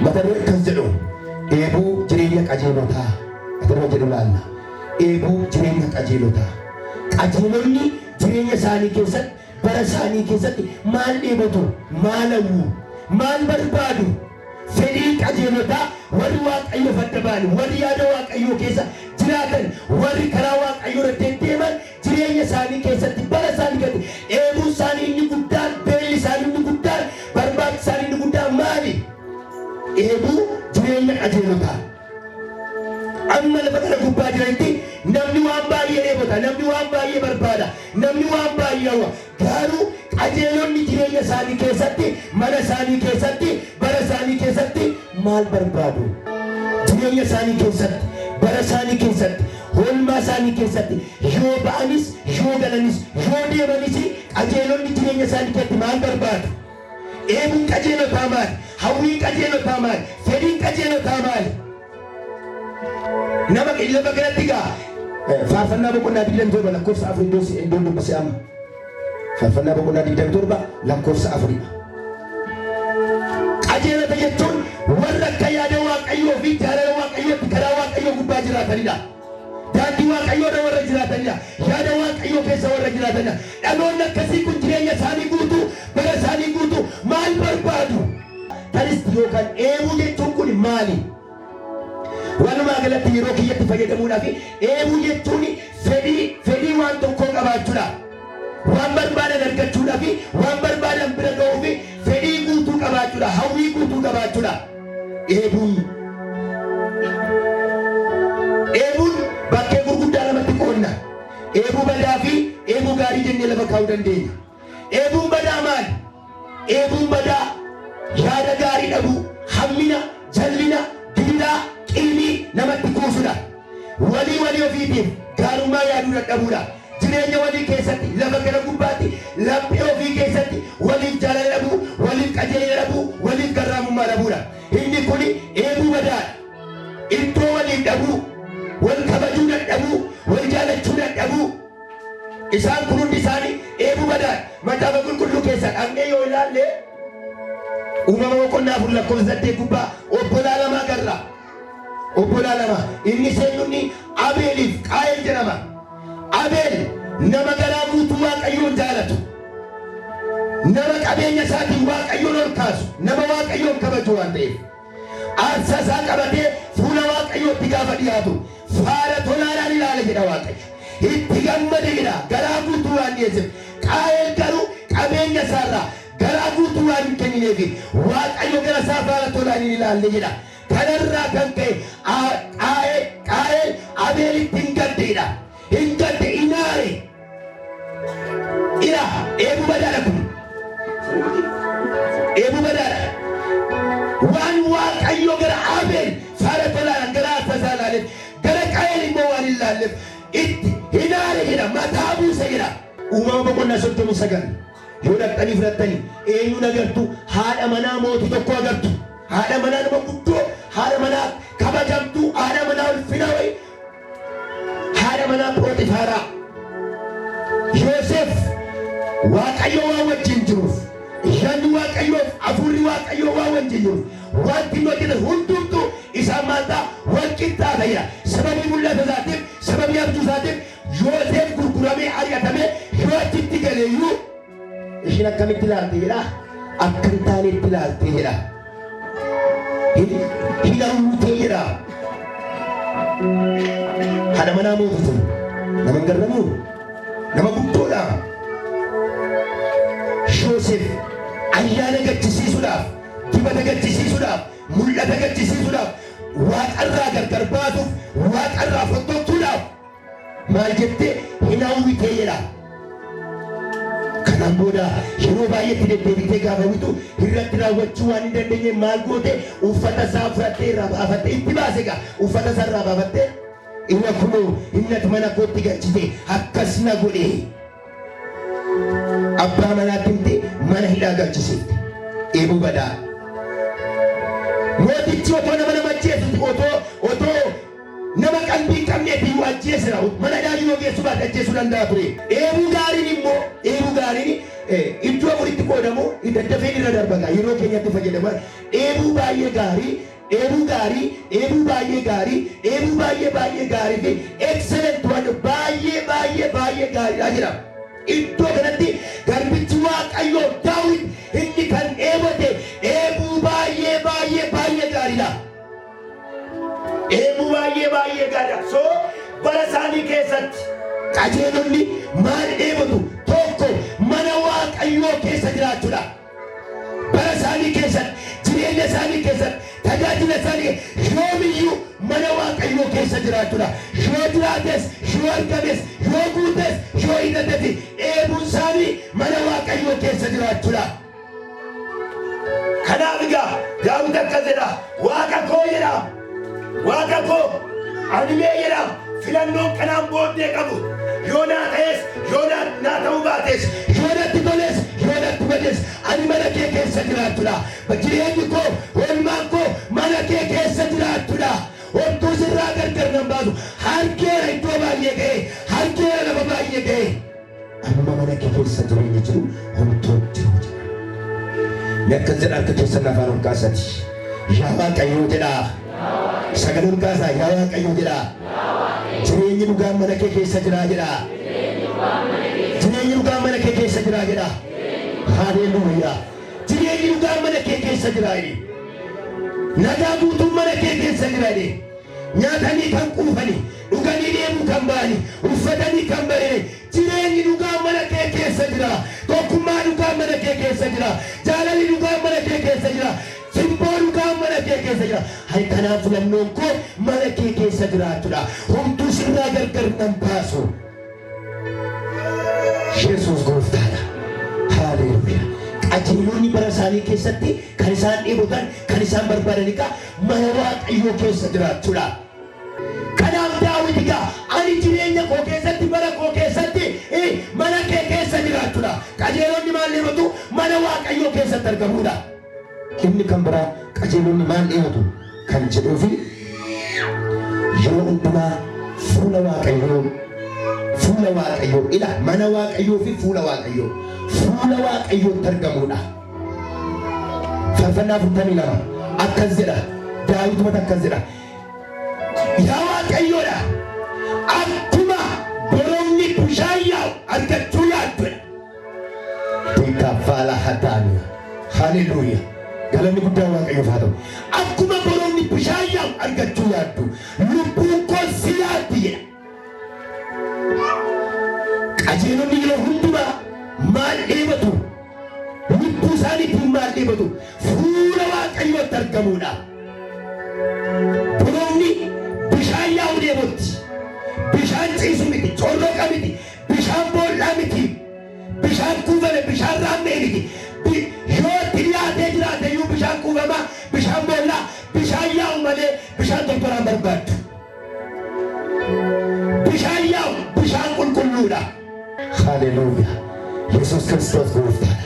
Matarree akkas jedhu eebuu jireenya qajeelotaa matarree jedhu laalla eebuu jireenya qajeelotaa qajeelonni jireenya isaanii keessatti bara isaanii keessatti maal dheebotu maal hawwu maal barbaadu fedhii qajeelotaa warri waaqayyo fadda ba'an warri yaada waaqayyo keessa jiraatan warri karaa waaqayyo irratti deeman jireenya isaanii keessatti bara isaanii keessatti eebuu isaanii inni guddaan beelli isaanii inni guddaan barbaachisaan isaanii inni guddaan maali? Eebuu jireenya qajeelotaa. Amma lafa kana gubbaa jiranitti namni waan baay'ee dheebota, namni waan baay'ee barbaada, namni waan baay'ee hawwa. Garuu qajeelonni jireenya isaanii keessatti, mana isaanii keessatti, bara isaanii keessatti maal barbaadu? Jireenya isaanii keessatti, bara isaanii keessatti, oolmaa isaanii keessatti yoo ba'anis, yoo galanis, yoo deemanis qajeelonni jireenya isaanii keessatti maal barbaadu? Eebuun qajeelotaa maali? Hawwiin qajeelotaa maali? Fedhiin qajeelotaa maali? Nama lafa kanatti gaa faarfannaa boqonnaa 27 lakkoofsa 4 iddoon dubbise amma. Faarfannaa boqonnaa 27 lakkoofsa 4. Qajeelota jechuun warra akka yaada waaqayyoo fi jaalala waaqayyootti karaa waaqayyoo gubbaa jiraatanidha. Daandii waaqayyoo irra warra jiraatanidha. Yaada waaqayyoo keessa warra jiraatanidha. Dhaloonni akkasii kun jireenya isaanii guutuu bara isaanii guutuu maal barbaadu? Tanis yookaan eebuu jechuun kun maali? Walumaa galatti yeroo kiyyatti fayyadamuudhaaf eebuu jechuun fedhii waan tokkoo qabaachuudha. Waan barbaadan argachuudhaaf waan barbaadan bira ga'uuf fedhii guutuu qabaachuudha. Hawwii guutuu qabaachuudha. Eebuun bakkee gurguddaa lamatti qoonna. Eebuu badaa fi eebuu gaarii jennee lafa kaa'uu dandeenya. Eebuun badaa maali? Eebuun badaa yaada gaarii dhabuu, hammina, jallina, diriiraa, qilmii namatti kuusudha. Walii ofiitiif gaarummaa yaaduu dadhabuudha. Jireenya walii keessatti lafa kana gubbaatti laphee ofii keessatti waliif jaalala dhabuu, waliif qajeelina dhabuu, waliif garraamummaa dhabuudha. Inni kun eebuu badaadha. Iddoo waliif dhabuu, wal kabajuu dadhabuu, wal jaalachuu dadhabuu. Isaan kun hundi isaanii eebuu badaadha. Macaafa qulqulluu keessa dhaqnee yoo ilaalle uumama boqonnaa 4 lakkoofsa 8 gubbaa obbolaa lama agarra. Obbolaa lama inni seenyuun Abeeliif Qaayel jedhama. Abeel nama garaa guutuu waaqayyoon jaalatu, nama qabeenya isaatiin waaqayyoon ol kaasu, nama waaqayyoon kabaju waan ta'eef aarsaa isaa qabatee fuula waaqayyootti gaafa dhiyaatu faara tolaadhaan ilaala jedha Waaqayyo. Itti gammade jedha garaa guutuu waan dhiyeesseef. Qaayel garuu qabeenya isaarraa garaa guutuu waan hin kennineef waaqayyo gara isaa faara tolaan hin ilaalle jedha. Kanarraa kan ka'e Qaayel Abeelitti hin gaddeedha. Hin gadde inaare. Ira eebuu badaadha kun. Eebuu badaadha. Waan waaqayyo gara Abeel faara tolaan gara aarsaa isaa ilaaleef gara Qaayel immoo waan hin ilaalleef itti inaare jedha mataa buuse jedha. Uumama boqonnaa 39 yoo dhaqxanii fudhattanii eenyuun agartu? Haadha manaa mootii tokko agartu. Haadha manaa nama guddoo, haadha manaa kabajamtuu, haadha manaa ulfina wayi, haadha manaa Pooxifaaraa. Yoosef waaqayyo waan wajjin jiruuf, yaadni waaqayyoof hafuurri waaqayyoo waan wajjin jiruuf wanti inni hojjete hundumtuu isaan maal ta'a? Wal qixxaata jedha. Sababii mul'ata isaatiif, sababii abjuu isaatiif Yoosef gurguramee ari'atamee yoo achitti galeeyyuu ishiin akkamitti ilaalte jedha? Akka hin taanetti ilaalte jedha. Hin hawwitee jedha. Haadha manaa mootitu nama hin garramuu, nama guddoodha. Yoosef ayyaana gaddisiisuudhaaf, dibata gaddisiisuudhaaf, mul'ata gaddisiisuudhaaf, waaqarraa gargar baasuuf, waaqarraa fottootuudhaaf maal jettee hin hawwitee jedha. Kanaan booda yeroo baay'eetti deddeebitee gaafa witu irratti raawwachuu waan hin dandeenye maal goote? Uffata isaa fudhattee irraa baafattee itti baase gaa uffata isaa irraa baafattee inni kunoo innati mana kootti galchite akkas na godhe. Abbaa manaatti himte mana hidhaa galchisiifte. Eebuu badaa. Mootichi otoo nama ajjeesutti otoo nama qalbii qabneetiin ajjeesira mana hidhaa yoo geessu baate ajjeesuu danda'a ture. Eebuu gaariin immoo eebuu gaariin iddoo walitti qoodamu daddafeen irra darbaga yeroo keenyatti fayyadaman eebuu baay'ee gaarii eebuu gaarii eebuu baay'ee gaarii eebuu baay'ee gaarii fi excellent waan baay'ee gaariidha jedhama. Iddoo kanatti garbichi Waaqayyoo Daawit inni kan eebote eebuu baay'ee gaariidha. Eebuu baay'ee gaariidha. So bara isaanii keessatti qajeelonni maal eebotu tokko mana Waaqayyoo keessa jiraachuudha. Bara isaanii keessatti jireenya isaanii keessatti tajaajila isaanii yoomiyyuu mana Waaqayyoo keessa jiraachuudha. Yoo jiraates yoo argames yoo guutes yoo hidhates eebuun isaanii mana Waaqayyoo keessa jiraachuudha. Kanaaf egaa Daawit akkas jedha Waaqa koo jedha Waaqa koo ani mee jedha filannoon kanaan booddee qabu yoo naa ta'es yoo naa ta'uu baates yoo natti toles yoo natti bades ani mana kee keessa jiraachuudha. Jireenyi koo oolmaan koo mana kee keessa jiraachuudha. Wantoota sirraa gargar nan baasu harkeera iddoo baay'ee ga'e harkeera lafa baay'ee ga'e amma mana kee keessa jireenya jiru homtoon jiru jedha. Yakka jedha harka keessan afaan ol kaasati yaa Waaqayyoo jedha sagalee ol kaasaa yaa Waaqayyoo jedha jireenyi dhugaan mana kee keessa jira jedha jireenyi dhugaan mana kee keessa jira jedha. Haleluuyaa jireenyi dhugaan mana kee keessa jira jedhe nagaa guutuun mana kee keessa jira jedhe nyaatanii kan quufani dhuganii deemuu kan ba'ani uffatanii kan barine jireenyi dhugaan mana kee keessa jira. Tokkummaa dhugaan mana kee keessa jira. Jaalalli dhugaan mana kee keessa jira. Simboo dhugaan mana kee keessa jira. Hai kanaaf filannoon koo mana kee keessa jiraachuudha. Homtuu sirraa gargar nan baasu. Yesuus gooftaadha. Haleluuyaa. Qajeelonni bara isaanii keessatti kan isaan dheebotan kan isaan barbaadan mana Waaqayyoo keessa jiraachuudha. Kanaaf Daawit egaa ani jireenya koo keessatti bara koo keessatti mana kee keessa jiraachuudha. Qajeelonni maal dheebotu mana Waaqayyoo keessatti argamuudha. Inni kan biraa qajeelonni maal dheebotu kan jedhuufi yeroo hundumaa fuula Waaqayyoo ila mana Waaqayyoo fi fuula Waaqayyootti argamuudha. Faarfannaa 42 akkas jedha Daawit mata akkas jedha yaa Waaqayyoodha akkuma boromni bishaan yaa'u argachuu yaadduudha. Tikkafaala hataaniya. Haleluuyaa. Galanni guddaan Waaqayyoof haa ta'u. Akkuma boromni bishaan yaa'u argachuu yaaddu lubbuun koo si yaaddi jedha. Qajeelonni yeroo hundumaa maal dheebatu lubbuu isaaniitiin maal dheebatu fuula Waaqayyootti argamuudha. Boromni bishaan yaa'u dheebotti bishaan ciisu miti corroqa miti bishaan boollaa miti bishaan kuufame bishaan raammee miti yoo itti dhiyaatee jiraate iyyuu bishaan kuufamaa bishaan boollaa bishaan yaa'u malee bishaan tortoraan barbaaddu. Bishaan yaa'u bishaan qulqulluudha. Haleluuyaa. Yesuus Kiristoos gooftaadha.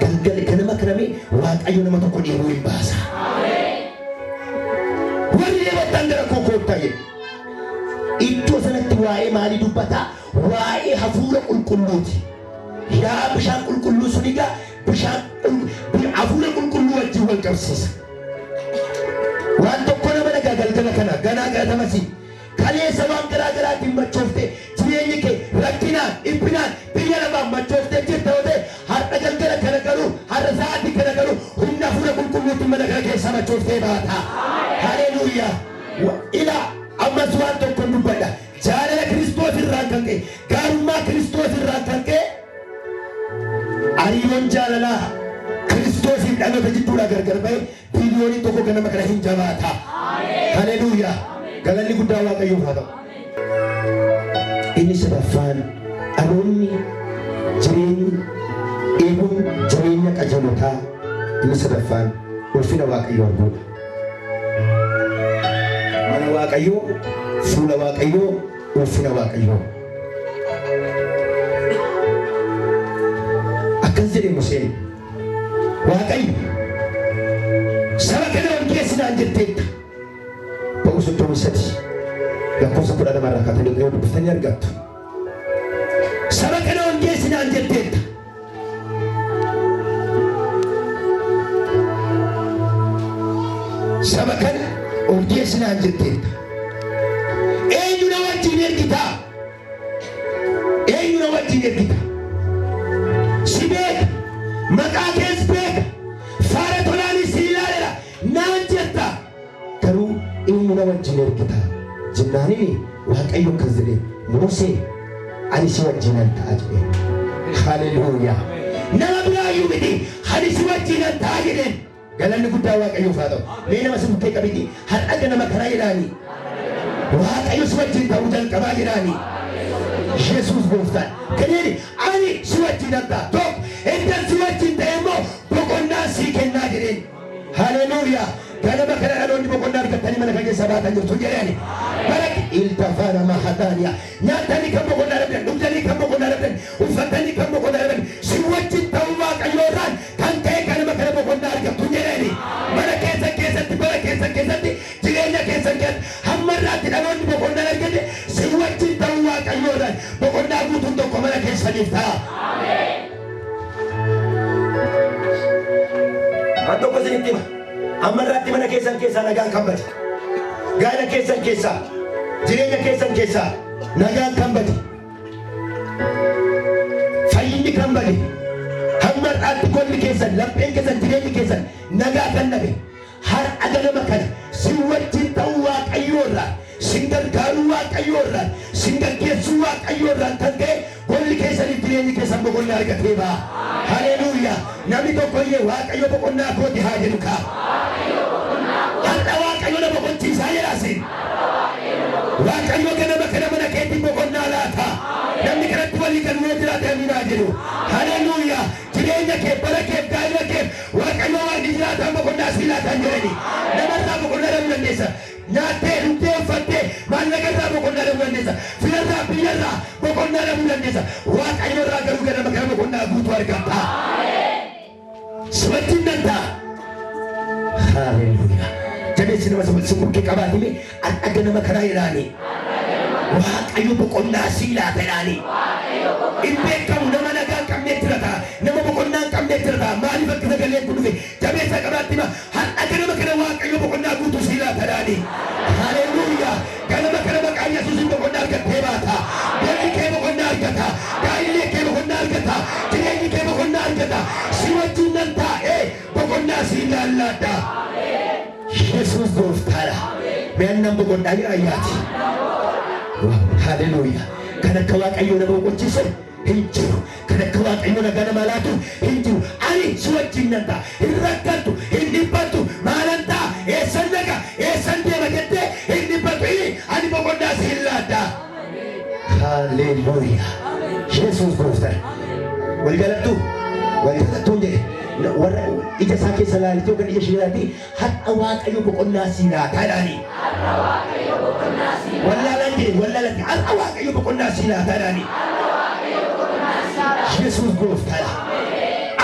Galgala ganama kaname Waaqayyo nama tokko dheebuu hin baasa. Warri dheebottan gara koo koottaa jedhe. Iddoo sanatti waa'ee maalii dubbata? Waa'ee hafuura qulqulluuti. Yaa bishaan qulqulluu sun egaa bishaan hafuura qulqulluu wajjin wal qabsiisa. Waan tokko nama nagaa galgala kana ganaa galatamasi kaleessa waan garaa garaatiin machoofte jireenyi kee rakkinaan dhiphinaan biyya lafaan machooftee jirta yoo ta'e har'a galgala kana garuu har'a sa'aatii kana garuu humna hafuura qulqulluutiin mana kana keessa machooftee baata. Haleluuyaa. Ila ammas waan tokko dubbadha. Jaalala Kiristoos irraan kan ka'e gaarummaa Kiristoos irraan kan ka'e hariiroon jaalalaa Kiristoosiin dhaloota jidduudhaa gargar ba'e biliyoonii tokko ganama kana hin jabaata. Haleluuyaa. Galanni guddaa Waaqayyoof haa ta'u. Inni sadaffaan dhaloonni eeguun jireenya qajeelotaa inni sadaffaan ulfina Waaqayyoo arguudha. Mana Waaqayyoo fuula Waaqayyoo ulfina Waaqayyoo. Akkas jedhee Museen Waaqayyo saba kana wangeessinaan jetteetta. Ba'uu 33 lakkoofsa 10 irraa kaatanii dubbiftanii argattu. Saba kana wangeessinaan jetteetta. saba kana ogeessinaan jetteetta. Eenyu na wajjin ergita? Eenyu na wajjin ergita? Si beeka, maqaa kees beeka, faara tolaanis si ilaalela naan jetta. Garuu eenyu na wajjin ergita jennaanii Waaqayyo akkas jedhe Musee ani si wajjinan ta'a jedhe. Haleluuyaa. Nama biraayyuu miti ani si wajjinan ta'a jedheen. Galanni guddaa Waaqayyoof haa ta'u. Mee nama si bukkee qabiti har'a ganama karaa jedhaanii Waaqayyo si wajjin ta'uu jalqabaa jedhaanii. Yesuus gooftaan kenneeni ani si wajjinan ta'a. Tokko intal si wajjin ta'e immoo boqonnaa sii kennaa jedheen. Haleluuyaa. Ganama kana dhaloonni boqonnaa argatanii mana kan keessa baatan jirtu jedhani. Baraki iltafana mahadaniya. Nyaatanii kan boqonnaa dhabdan, dhugdanii kan boqonnaa dhabdan, uffatanii kan boqonnaa dhabdan, si wajjin ta'uu Waaqayyoodhaan kan ta'e ganama kana boqonnaa argattu jedhani. Mana keessatti bara keessatti jireenya keessatti hamma irraatti dhaloonni boqonnaa argate si wajjin ta'uu Waaqayyoodhaan boqonnaa guutuun tokko mana keessaniif ta'a. Tokko isinitti hima. Amma irratti mana keessaa nagaan kan bade. Gaana keessaa jireenya keessaa nagaan kan bade. Fayyinni kan bade. Hamma irratti golli keessan, lapheen keessan, jireenyi keessan nagaa kan dhabe. Har'a ganama kana si wajjin ta'uu Waaqayyoorraan, sin gargaaruu Waaqayyoorraan, sin gaggeessuu Waaqayyoorraan kan ta'e golli keessaniif jireenyi keessan boqonnaa argatee ba'a. Haleluuyaa. Namni tokkoyyee Waaqayyo boqonnaa kooti haa jedhu kaa. Har'a Waaqayyo na boqochiisaa jedhaasin. Waaqayyo ganama kana mana keetiin boqonnaa laata. Namni kanatti walii galuu jiraate amiinaa jedhu. Haleluuyaa. Jireenya kee, bara kee, daa'ima kee Waaqayyo waan jiraataan boqonnaa sii laataan jedhani. Namarraa boqonnaa dhabuu dandeessa. Nyaattee, dhugdee, uffattee maallaqarraa boqonnaa dhabuu dandeessa. Firarraa, biyyarraa boqonnaa dhabuu dandeessa. Waaqayyo irraa garuu ganama kana boqonnaa guutuu argatta. Si wajjin danda'a. Haleluuyaa. Jabeessi nama si bukkee qabaatime har'a ganama karaa jedhaani. Waaqayyo boqonnaa sii laata jedhaani. Hin beekamu nama nagaa hin qabneetti laata. Nama boqonnaa hin qabneetti laata. Maaliif akka sagaleen kun dhufe jabeessa qabaatti hima. Har'a ganama kana Waaqayyo boqonnaa guutuu sii laata jedhaani. Haleluuyaa. Ganama kana maqaan Yesuusiin boqonnaa argattee baata. Bolli kee boqonnaa argata. Gaa'illee kee boqonnaa argata. Jireenyi kee boqonnaa argata. Si wajjin nan taa'e boqonnaa sii laallaadha. Yesuus gooftaadha. Me'annan boqonnaa ayyaati. Haleluuyaa. Kan akka Waaqayyo nama boqochiisu hin jiru. Kan akka Waaqayyo nagaa nama laatu hin jiru. Ani si wajjin nan ta'a. Hin rakkattu, hin dhiphattu. Maalan ta'a? Eessan naqa? Eessan deema jettee hin dhiphattu. Ani boqonnaa sii laadha. Haleluuyaa. Yesuus gooftaadha. Walgalattuu jedhe. Warra ija isaa keessa laalite yookaan ija ishee laalite har'a Waaqayyo boqonnaa sii laata jedhaani. Wallaalaan jedhe wallaalatti har'a Waaqayyo boqonnaa sii laata jedhaani. Yesuus gooftaadha.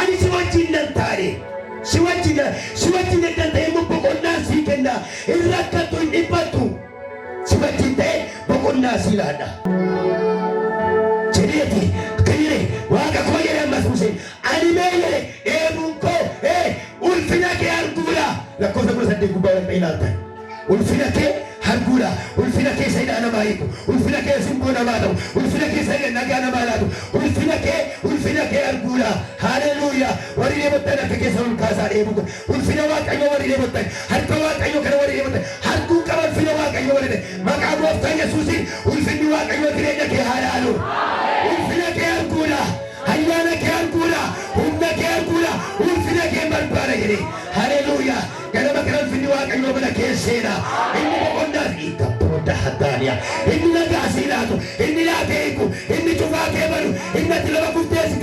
Ani si wajjin nan taa'e. Si wajjin nan ta'e immoo boqonnaa sii kenna. Hin rakkattu, hin dhiphattu. Si wajjin ta'e boqonnaa sii laadha. Jedheeti kanyire Waaqa koo jedhe ammas Museen ani mee jedhe eebuun koo ulfina kee arguudha. Lakkoofsa 18 gubbaa wal ilaaltan. Ulfina kee arguudha. Ulfina kee saayidhaa namaa hiiku. Ulfina kee simboo namaa ta'u. Ulfina kee saayidhaa nagaa namaa laatu. Ulfina kee arguudha. Haleluuyaa. Warri deemattan akka keessa ol kaasaa dheebuudha. Ulfina Waaqayyo warri deemattan. Harka Waaqayyo kana warri deemattan. Arguun qaba ulfina Waaqayyo warri deemattan. Maqaa gooftaan Yesuusiin ulfinni Waaqayyo jireenya kee haa laalu. Ulfina kee arguudha. Ayyaana kee arguudha. Humna kee arguudha. Ulfina kee barbaada jedhe. Haleluuyaa. Ganama kana ulfinni Waaqayyo mana keesseena. Inni boqonnaa hiika booda haddaaniya. Inni nagaa sii laatu. Inni laatee hiiku. Inni cufaa kee balu. Inni ati lafa gurteessi